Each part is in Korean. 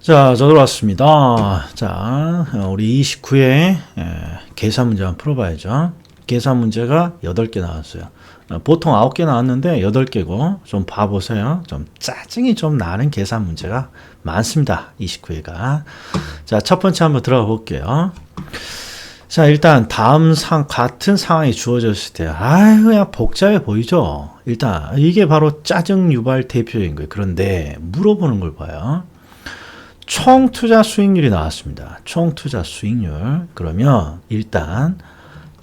자, 저 들어왔습니다. 자, 우리 29회 계산 문제 한번 풀어봐야죠. 계산 문제가 8개 나왔어요. 보통 9개 나왔는데 8개고 좀 봐보세요. 좀 짜증이 좀 나는 계산 문제가 많습니다. 29회가. 자, 첫 번째 한번 들어가 볼게요. 자, 일단 같은 상황이 주어졌을 때 그냥 복잡해 보이죠. 일단 이게 바로 짜증 유발 대표적인 거예요. 그런데 물어보는 걸 봐요. 총 투자 수익률이 나왔습니다. 총 투자 수익률. 그러면 일단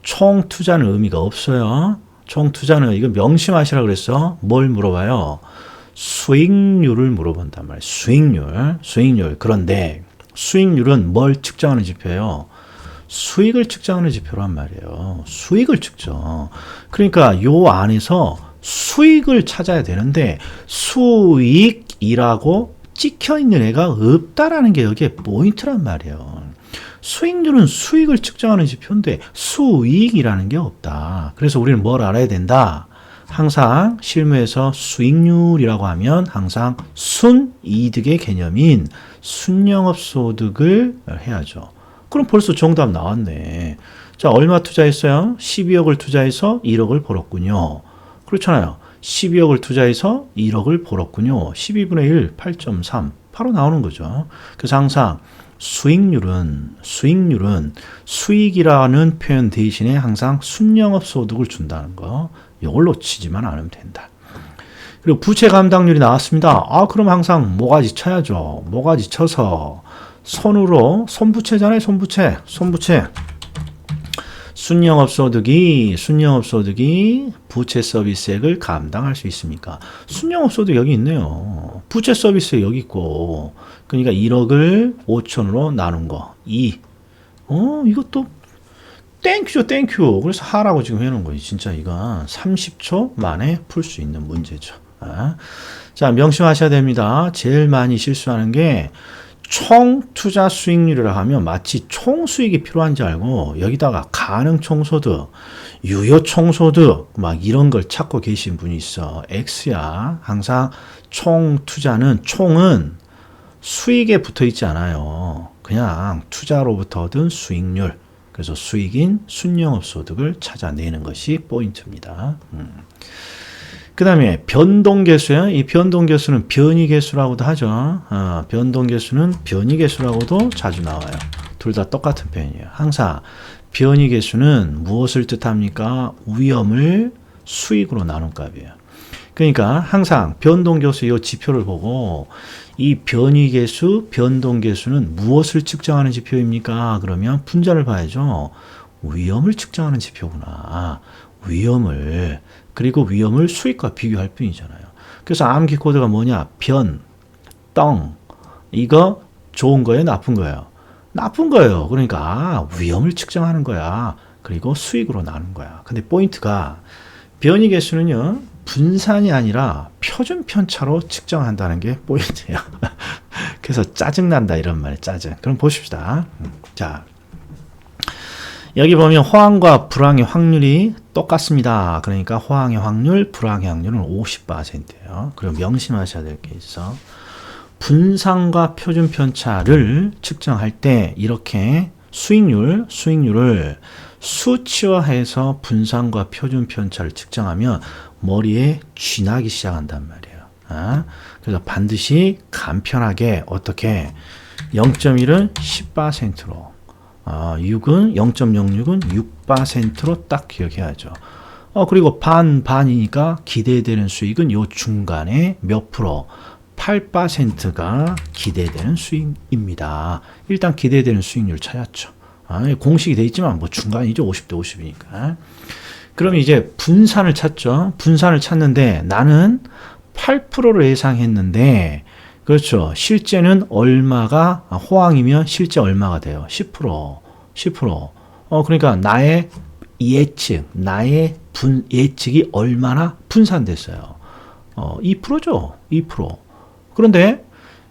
총 투자는 의미가 없어요. 총 투자는 이거 명심하시라 그랬어. 뭘 물어봐요? 수익률을 물어본단 말이에요. 수익률. 그런데 수익률은 뭘 측정하는 지표예요? 수익을 측정하는 지표란 말이에요. 수익을 측정. 그러니까 요 안에서 수익을 찾아야 되는데 수익이라고 찍혀있는 애가 없다라는 게 여기에 포인트란 말이에요. 수익률은 수익을 측정하는 지표인데 수익이라는 게 없다. 그래서 우리는 뭘 알아야 된다? 항상 실무에서 수익률이라고 하면 항상 순이득의 개념인 순영업소득을 해야죠. 그럼 벌써 정답 나왔네. 자, 얼마 투자했어요? 12억을 투자해서 1억을 벌었군요. 그렇잖아요. 12억을 투자해서 1억을 벌었군요. 12분의 1, 8.3. 바로 나오는 거죠. 그래서 항상 수익률은 수익이라는 표현 대신에 항상 순영업 소득을 준다는 거. 이걸 놓치지만 않으면 된다. 그리고 부채 감당률이 나왔습니다. 그럼 항상 모가지 쳐야죠. 모가지 쳐서 손으로, 손부채잖아요. 손부채. 순영업소득이 부채 서비스액을 감당할 수 있습니까? 순영업소득 여기 있네요. 부채 서비스액 여기 있고, 그러니까 1억을 5천으로 나눈 거. 2. 이것도 땡큐죠. 그래서 하라고 지금 해놓은 거예요. 진짜 이건 30초 만에 풀 수 있는 문제죠. 자, 명심하셔야 됩니다. 제일 많이 실수하는 게 총 투자 수익률이라 하면 마치 총 수익이 필요한 줄 알고 여기다가 가능 총소득, 유효 총소득 막 이런 걸 찾고 계신 분이 있어. X야. 항상 총은 수익에 붙어 있지 않아요. 그냥 투자로부터 얻은 수익률. 그래서 수익인 순영업소득을 찾아내는 것이 포인트입니다. 그 다음에 변동계수요. 이 변동계수는 변이계수라고도 하죠. 변동계수는 변이계수라고도 자주 나와요. 둘 다 똑같은 표현이에요. 항상 변이계수는 무엇을 뜻합니까? 위험을 수익으로 나눈 값이에요. 그러니까 항상 변동계수 이 지표를 보고 이 변동계수는 무엇을 측정하는 지표입니까? 그러면 분자를 봐야죠. 위험을 측정하는 지표구나. 그리고 위험을 수익과 비교할 뿐이잖아요. 그래서 암기 코드가 뭐냐? 이거 좋은 거예요? 나쁜 거예요? 나쁜 거예요. 그러니까 위험을 측정하는 거야. 그리고 수익으로 나눈 거야. 근데 포인트가 변이계수는요. 분산이 아니라 표준 편차로 측정한다는 게 포인트예요. 그래서 짜증난다 이런 말이에요. 짜증. 그럼 보십시다. 자, 여기 보면 호황과 불황의 확률이 똑같습니다. 그러니까 호황의 확률, 불황의 확률은 50%예요. 그리고 명심하셔야 될 게 있어. 분산과 표준 편차를 측정할 때 이렇게 수익률을 수치화해서 분산과 표준 편차를 측정하면 머리에 쥐나기 시작한단 말이에요. 그래서 반드시 간편하게 어떻게 0.1은 10%로 0.06은 6%로 딱 기억해야죠. 그리고 반이니까 기대되는 수익은 요 중간에 몇 프로? 8%가 기대되는 수익입니다. 일단 기대되는 수익률 찾았죠. 공식이 돼 있지만 뭐 중간이죠. 50대 50이니까. 그럼 이제 분산을 찾죠. 분산을 찾는데 나는 8%를 예상했는데 그렇죠. 실제는 얼마가 호황이면 실제 얼마가 돼요? 10%. 그러니까 나의 예측이 얼마나 분산됐어요? 2%죠. 2%. 그런데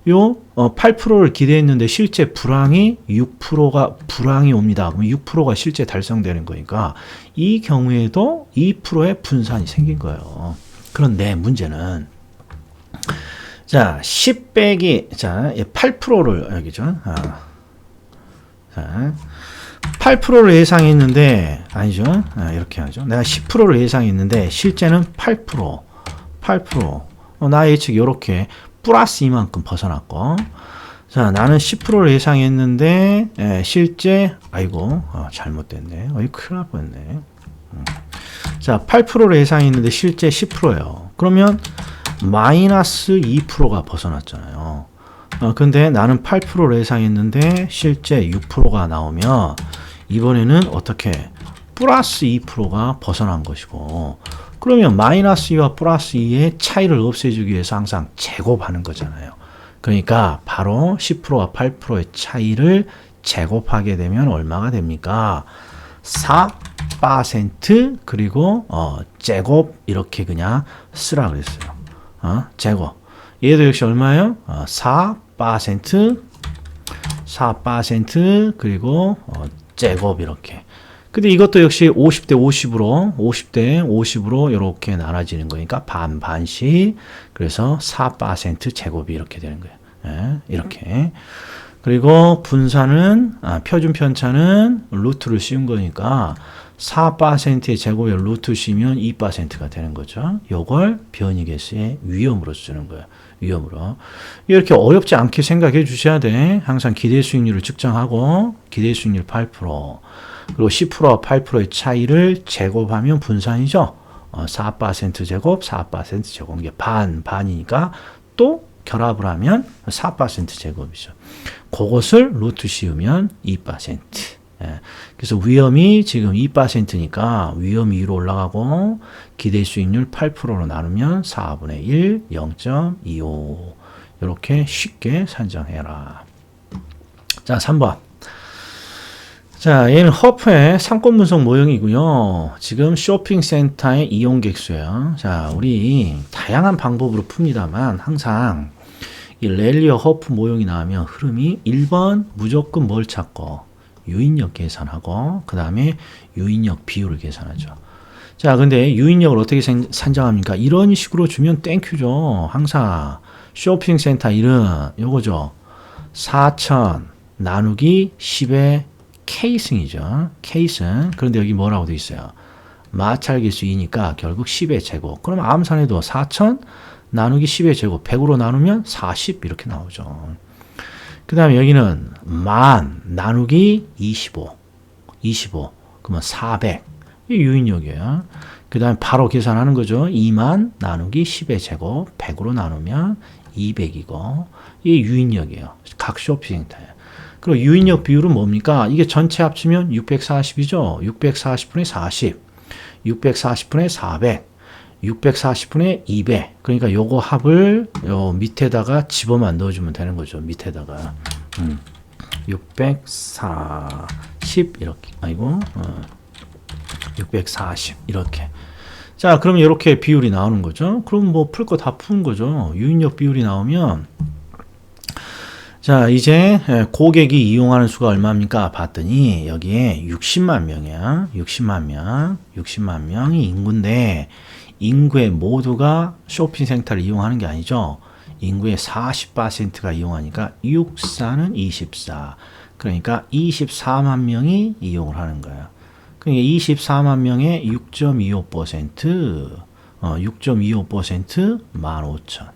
요 8%를 기대했는데 실제 불황이 6%가 불황이 옵니다. 그럼 6%가 실제 달성되는 거니까 이 경우에도 2%의 분산이 생긴 거예요. 그런데 문제는 자, 10 빼기, 자, 8%를, 여기죠. 자, 8%를 예상했는데, 아니죠. 이렇게 하죠. 내가 10%를 예상했는데, 실제는 8%. 나 예측이 이렇게 플러스 이만큼 벗어났고, 자, 나는 10%를 예상했는데, 실제, 아이고, 잘못됐네. 이거 큰일 날 뻔했네. 자, 8%를 예상했는데, 실제 10%예요. 그러면, 마이너스 2%가 벗어났잖아요. 근데 나는 8%를 예상했는데 실제 6%가 나오면 이번에는 어떻게 플러스 2%가 벗어난 것이고, 그러면 마이너스 2와 플러스 2의 차이를 없애주기 위해서 항상 제곱하는 거잖아요. 그러니까 바로 10%와 8%의 차이를 제곱하게 되면 얼마가 됩니까? 4% 그리고 제곱 이렇게 그냥 쓰라 그랬어요. 제곱. 얘도 역시 얼마예요? 4% 그리고 제곱 이렇게. 근데 이것도 역시 50대 50으로 이렇게 나눠지는 거니까 반씩. 그래서 4% 제곱이 이렇게 되는 거예요. 이렇게. 그리고 분산은 표준 편차는 루트를 씌운 거니까 4%의 제곱에 루트 씌우면 2%가 되는 거죠. 요걸 변이계수의 위험으로 쓰는 거예요. 위험으로. 이렇게 어렵지 않게 생각해 주셔야 돼. 항상 기대 수익률을 측정하고 기대 수익률 8% 그리고 10%와 8%의 차이를 제곱하면 분산이죠. 4% 제곱, 4% 제곱. 이게 반이니까 또 결합을 하면 4% 제곱이죠. 그것을 루트 씌우면 2%. 그래서 위험이 지금 2%니까 위험이 위로 올라가고 기대 수익률 8%로 나누면 4분의 1, 0.25 이렇게 쉽게 산정해라. 자, 3번. 자, 얘는 허프의 상권 분석 모형이고요. 지금 쇼핑센터의 이용객 수예요. 자, 우리 다양한 방법으로 풉니다만 항상 이 랠리어 허프 모형이 나오면 흐름이 1번 무조건 뭘 찾고 유인력 계산하고 그 다음에 유인력 비율을 계산하죠. 자, 근데 유인력을 어떻게 산정합니까? 이런 식으로 주면 땡큐죠. 항상 쇼핑센터 1은 요거죠. 4,000 나누기 10의 K승이죠. K승. 그런데 여기 뭐라고 돼 있어요? 마찰계수 2니까 결국 10의 제곱. 그럼 암산해도 4,000 나누기 10의 제곱 100으로 나누면 40 이렇게 나오죠. 그 다음에 여기는 만 나누기 25 그러면 400 이 유인력이에요. 그 다음에 바로 계산하는 거죠. 2만 나누기 10의 제곱 100으로 나누면 200이고 이게 유인력이에요. 각 쇼핑센터에. 그리고 유인력 비율은 뭡니까? 이게 전체 합치면 640이죠. 640분의 40 640분의 400 640분의 200. 그러니까 요거 합을 요 밑에다가 집어만 넣어주면 되는 거죠. 밑에다가 640 이렇게 아이고 640 이렇게. 자, 그럼 이렇게 비율이 나오는 거죠. 그럼 뭐 풀 거 다 푼 거죠. 유인력 비율이 나오면 자, 이제 고객이 이용하는 수가 얼마입니까? 봤더니 여기에 60만 명이야. 60만 명이 인구인데 인구의 모두가 쇼핑센터를 이용하는 게 아니죠. 인구의 40%가 이용하니까 64는 24. 그러니까 24만 명이 이용을 하는 거야. 그러니까 24만 명의 6.25%, 6.25% 15,000.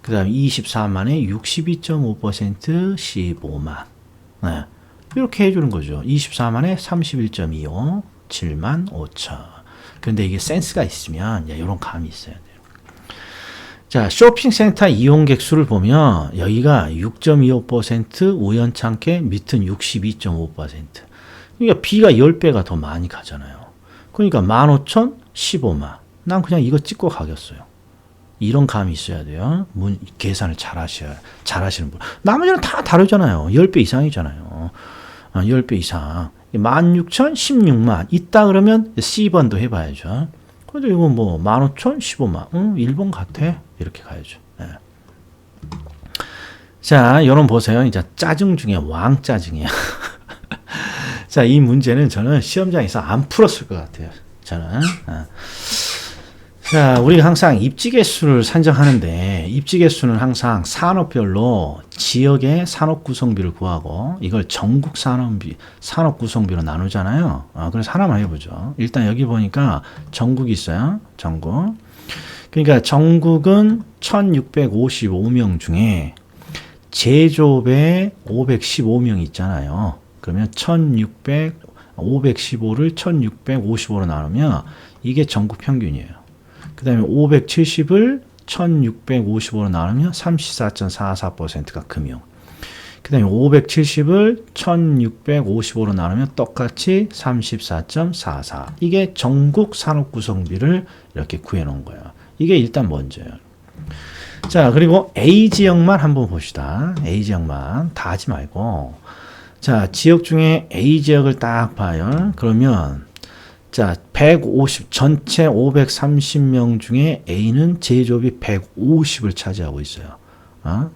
그 다음에 24만에 62.5% 15만. 네. 이렇게 해주는 거죠. 24만에 31.25, 7만 5천. 근데 이게 센스가 있으면 이런 감이 있어야 돼요. 자, 쇼핑센터 이용객 수를 보면 여기가 6.25% 우연찮게 밑은 62.5%. 그러니까 B가 10배가 더 많이 가잖아요. 그러니까 15,000, 15만. 난 그냥 이거 찍고 가겠어요. 이런 감이 있어야 돼요. 계산을 잘하시는 분. 나머지는 다 다르잖아요. 10배 이상이잖아요. 10배 이상. 16,000, 16만. 있다 그러면 C번도 해봐야죠. 근데 이거 뭐 15,000, 15만. 1번 같아. 이렇게 가야죠. 네. 자, 여러분 보세요. 이제 짜증 중에 왕짜증이야. 자, 이 문제는 저는 시험장에서 안 풀었을 것 같아요. 저는. 자, 우리가 항상 입지 개수를 산정하는데 입지 개수는 항상 산업별로 지역의 산업 구성비를 구하고 이걸 전국 산업 구성비로 나누잖아요. 그래서 하나만 해보죠. 일단 여기 보니까 전국이 있어요. 전국. 그러니까 전국은 1655명 중에 제조업에 515명 있잖아요. 그러면 515를 1655로 나누면 이게 전국 평균이에요. 그 다음에 570을 1655로 나누면 34.44%가 금융. 그 다음에 570을 1655로 나누면 똑같이 34.44. 이게 전국 산업 구성비를 이렇게 구해 놓은 거예요. 이게 일단 먼저예요. 자, 그리고 A 지역만 한번 봅시다. A 지역만 다 하지 말고. 자, 지역 중에 A 지역을 딱 봐요. 그러면 자, 전체 530명 중에 A는 제조업이 150을 차지하고 있어요.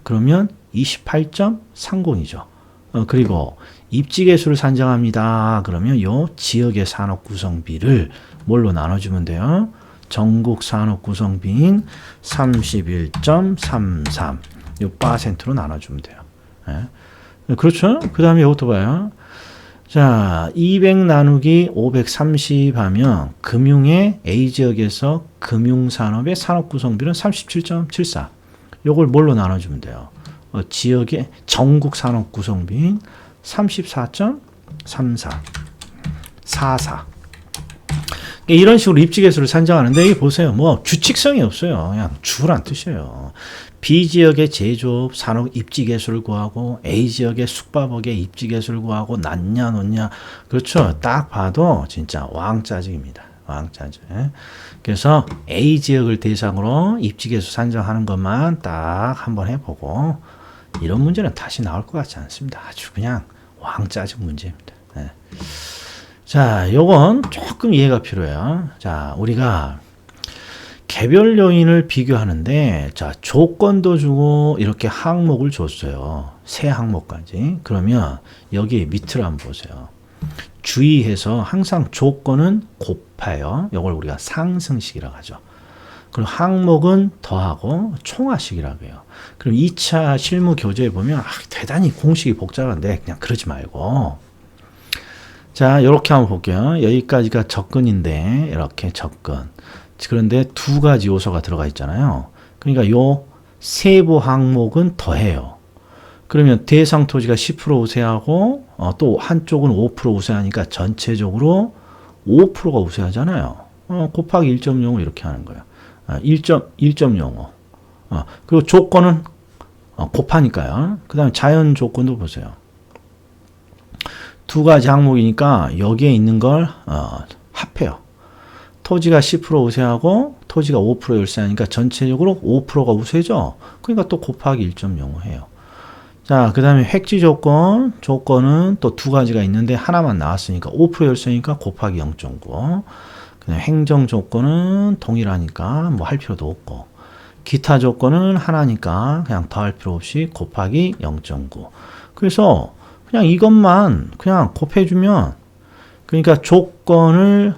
그러면 28.30이죠. 그리고 입지 개수를 산정합니다. 그러면 요 지역의 산업 구성비를 뭘로 나눠주면 돼요? 전국 산업 구성비인 31.33. 요 %로 나눠주면 돼요. 그렇죠? 그 다음에 이것도 봐요. 자, 200 나누기 530 하면 금융의 A지역에서 금융산업의 산업구성비는 37.74. 요걸 뭘로 나눠주면 돼요? 지역의 전국 산업구성비인 34.34. 44. 이런 식으로 입지개수를 산정하는데 이 보세요. 뭐 규칙성이 없어요. 그냥 주란 뜻이에요. B지역의 제조업 산업 입지개수를 구하고 A지역의 숙박업의 입지개수를 구하고 낮냐 높냐. 그렇죠. 딱 봐도 진짜 왕짜증입니다. 왕짜증. 그래서 A지역을 대상으로 입지개수 산정하는 것만 딱 한번 해보고 이런 문제는 다시 나올 것 같지 않습니다. 아주 그냥 왕짜증 문제입니다. 네. 자, 요건 조금 이해가 필요해요. 자, 우리가 개별 요인을 비교하는데, 자, 조건도 주고 이렇게 항목을 줬어요. 세 항목까지. 그러면 여기 밑을 한번 보세요. 주의해서 항상 조건은 곱해요. 이걸 우리가 상승식이라고 하죠. 그리고 항목은 더하고 총하식이라고 해요. 그럼 2차 실무 교재에 보면 대단히 공식이 복잡한데 그냥 그러지 말고 자, 이렇게 한번 볼게요. 여기까지가 접근인데 이렇게 접근. 그런데 두 가지 요소가 들어가 있잖아요. 그러니까 요 세부 항목은 더해요. 그러면 대상 토지가 10% 우세하고 또 한쪽은 5% 우세하니까 전체적으로 5%가 우세하잖아요. 곱하기 1.05 이렇게 하는 거예요. 1.05. 그리고 조건은 곱하니까요. 그 다음에 자연 조건도 보세요. 두 가지 항목이니까 여기에 있는 걸 합해요. 토지가 10% 우세하고 토지가 5% 열세하니까 전체적으로 5%가 우세죠. 그러니까 또 곱하기 1.05 해요. 자, 그 다음에 획지 조건은 또 두 가지가 있는데 하나만 나왔으니까 5% 열세니까 곱하기 0.9. 그다음에 행정 조건은 동일하니까 뭐 할 필요도 없고 기타 조건은 하나니까 그냥 더할 필요 없이 곱하기 0.9. 그래서 그냥 이것만 그냥 곱해주면 그러니까 조건을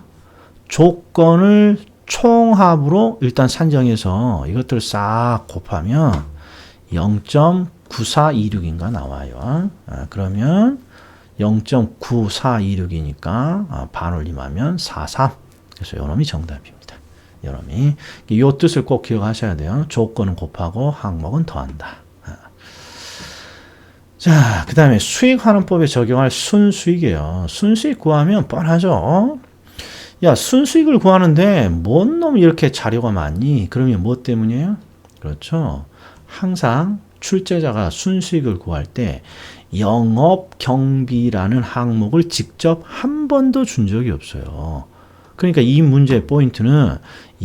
총합으로 일단 산정해서 이것들 싹 곱하면 0.9426인가 나와요. 그러면 0.9426이니까 반올림하면 43. 그래서 요놈이 정답입니다. 요놈이 이 뜻을 꼭 기억하셔야 돼요. 조건은 곱하고 항목은 더한다. 자, 그 다음에 수익환원법에 적용할 순수익이에요. 순수익 구하면 뻔하죠. 야, 순수익을 구하는데 뭔 놈이 이렇게 자료가 많니? 그러면 뭐 때문이에요? 그렇죠. 항상 출제자가 순수익을 구할 때 영업경비라는 항목을 직접 한 번도 준 적이 없어요. 그러니까 이 문제의 포인트는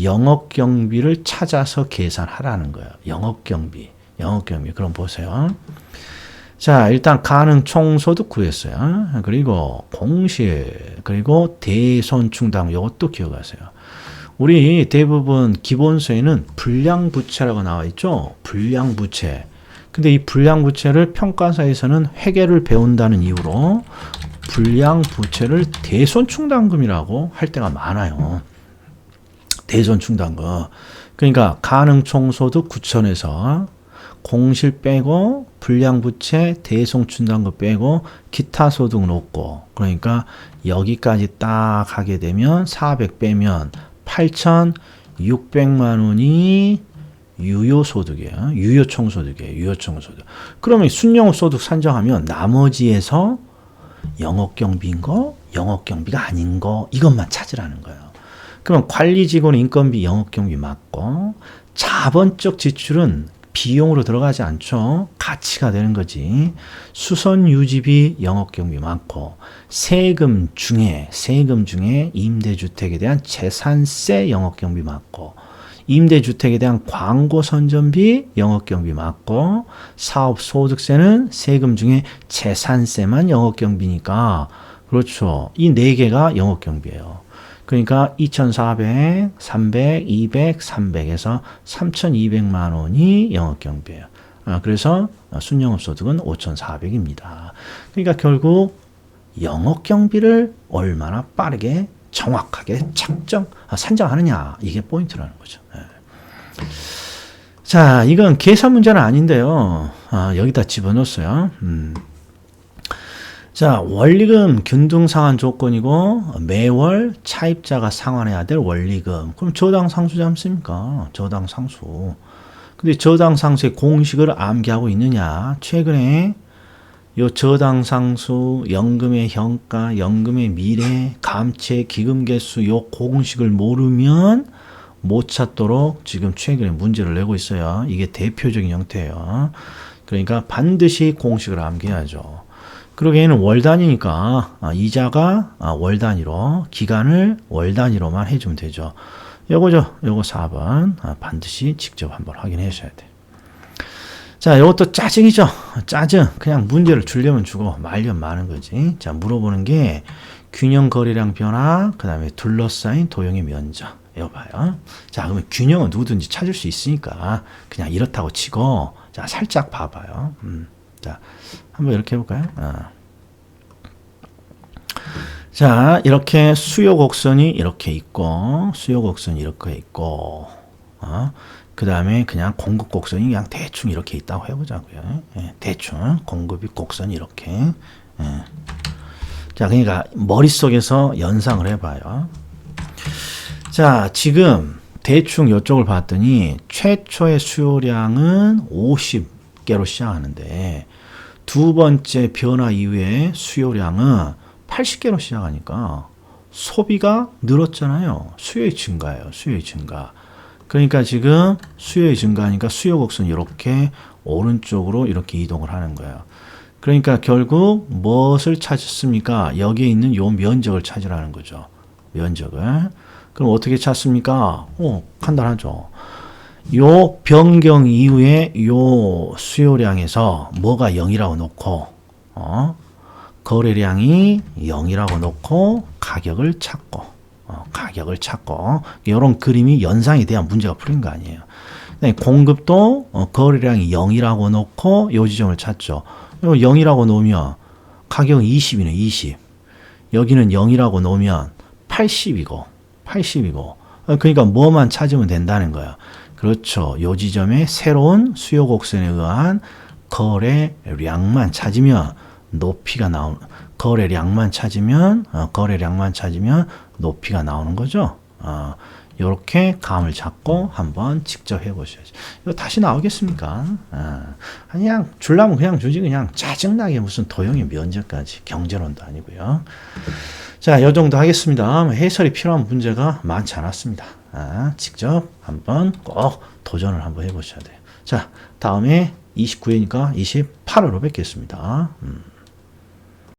영업경비를 찾아서 계산하라는 거예요. 영업경비. 그럼 보세요. 자, 일단 가능 총소득 구했어요. 그리고 공실, 그리고 대손충당 이것도 기억하세요. 우리 대부분 기본서에는 불량부채라고 나와 있죠. 불량부채. 근데 이 불량부채를 평가사에서는 회계를 배운다는 이유로 불량부채를 대손충당금이라고 할 때가 많아요. 대손 충당금. 그러니까 가능 총소득 9천에서 공실 빼고 불량부채 대손 충당금 빼고 기타 소득 놓고, 그러니까 여기까지 딱 하게 되면 400 빼면 8,600만 원이 유효소득이에요. 유효총소득이에요. 유효총소득. 그러면 순영업소득 산정하면 나머지에서 영업경비인 거, 영업경비가 아닌 거, 이것만 찾으라는 거예요. 그럼 관리직원 인건비 영업경비 맞고, 자본적 지출은 비용으로 들어가지 않죠. 가치가 되는 거지. 수선유지비 영업경비 많고, 세금 중에 임대주택에 대한 재산세 영업경비 많고, 임대주택에 대한 광고선전비 영업경비 맞고, 사업소득세는 세금 중에 재산세만 영업경비니까, 그렇죠. 이 네 개가 영업경비예요. 그러니까 2,400, 300, 200, 300에서 3,200만 원이 영업경비예요. 그래서 순영업소득은 5,400입니다. 그러니까 결국 영업경비를 얼마나 빠르게 정확하게 산정하느냐, 이게 포인트라는 거죠. 네. 자, 이건 계산 문제는 아닌데요. 여기다 집어넣었어요. 자, 원리금 균등상환 조건이고 매월 차입자가 상환해야 될 원리금. 그럼 저당상수 잡습니까? 저당상수. 근데 저당상수의 공식을 암기하고 있느냐? 최근에 요 저당상수, 연금의 현가, 연금의 미래, 감채, 기금개수 요 공식을 모르면 못 찾도록 지금 최근에 문제를 내고 있어요. 이게 대표적인 형태예요. 그러니까 반드시 공식을 암기해야죠. 그러기에는 월 단위니까 이자가 월 단위로, 기간을 월 단위로만 해주면 되죠. 요거죠. 요거 4번 반드시 직접 한번 확인하셔야 돼요. 자, 요것도 짜증이죠. 짜증. 그냥 문제를 주려면 주고 말려면 마는 거지. 자, 물어보는 게 균형 거래량 변화, 그 다음에 둘러싸인 도형의 면적. 이거 봐요. 자, 그러면 균형은 누구든지 찾을 수 있으니까 그냥 이렇다고 치고, 자, 살짝 봐봐요. 자, 한번 이렇게 해볼까요? 자, 이렇게 수요 곡선이 이렇게 있고, 수요 곡선이 이렇게 있고, 그 다음에 그냥 공급 곡선이 그냥 대충 이렇게 있다고 해보자고요. 예, 대충 공급이 곡선이 이렇게. 예. 자, 그러니까 머릿속에서 연상을 해봐요. 자, 지금 대충 이쪽을 봤더니 최초의 수요량은 50개로 시작하는데 두 번째 변화 이후에 수요량은 80개로 시작하니까 소비가 늘었잖아요. 수요의 증가예요. 수요의 증가. 그러니까 지금 수요의 증가하니까 수요 곡선이 이렇게 오른쪽으로 이렇게 이동을 하는 거예요. 그러니까 결국 무엇을 찾았습니까? 여기에 있는 요 면적을 찾으라는 거죠. 면적을. 그럼 어떻게 찾습니까? 간단하죠. 요 변경 이후에 요 수요량에서 뭐가 0이라고 놓고, 거래량이 0이라고 놓고 가격을 찾고, 이런 그림이 연상이 돼야 문제가 풀린 거 아니에요. 공급도 거래량이 0이라고 놓고 요 지점을 찾죠. 0이라고 놓으면 가격은 20이네, 20. 여기는 0이라고 놓으면 80이고. 그러니까 뭐만 찾으면 된다는 거야. 그렇죠. 요 지점에 새로운 수요 곡선에 의한 거래량만 찾으면 높이가 나오는, 거래량만 찾으면 높이가 나오는 거죠. 요렇게 감을 잡고 한번 직접 해보셔야죠. 이거 다시 나오겠습니까? 그냥 줄라면 그냥 주지, 그냥 짜증나게 무슨 도형의 면적까지, 경제론도 아니고요. 자, 요 정도 하겠습니다. 해설이 필요한 문제가 많지 않았습니다. 직접 한번 꼭 도전을 한번 해보셔야 돼요. 자, 다음에 29회니까 28회로 뵙겠습니다.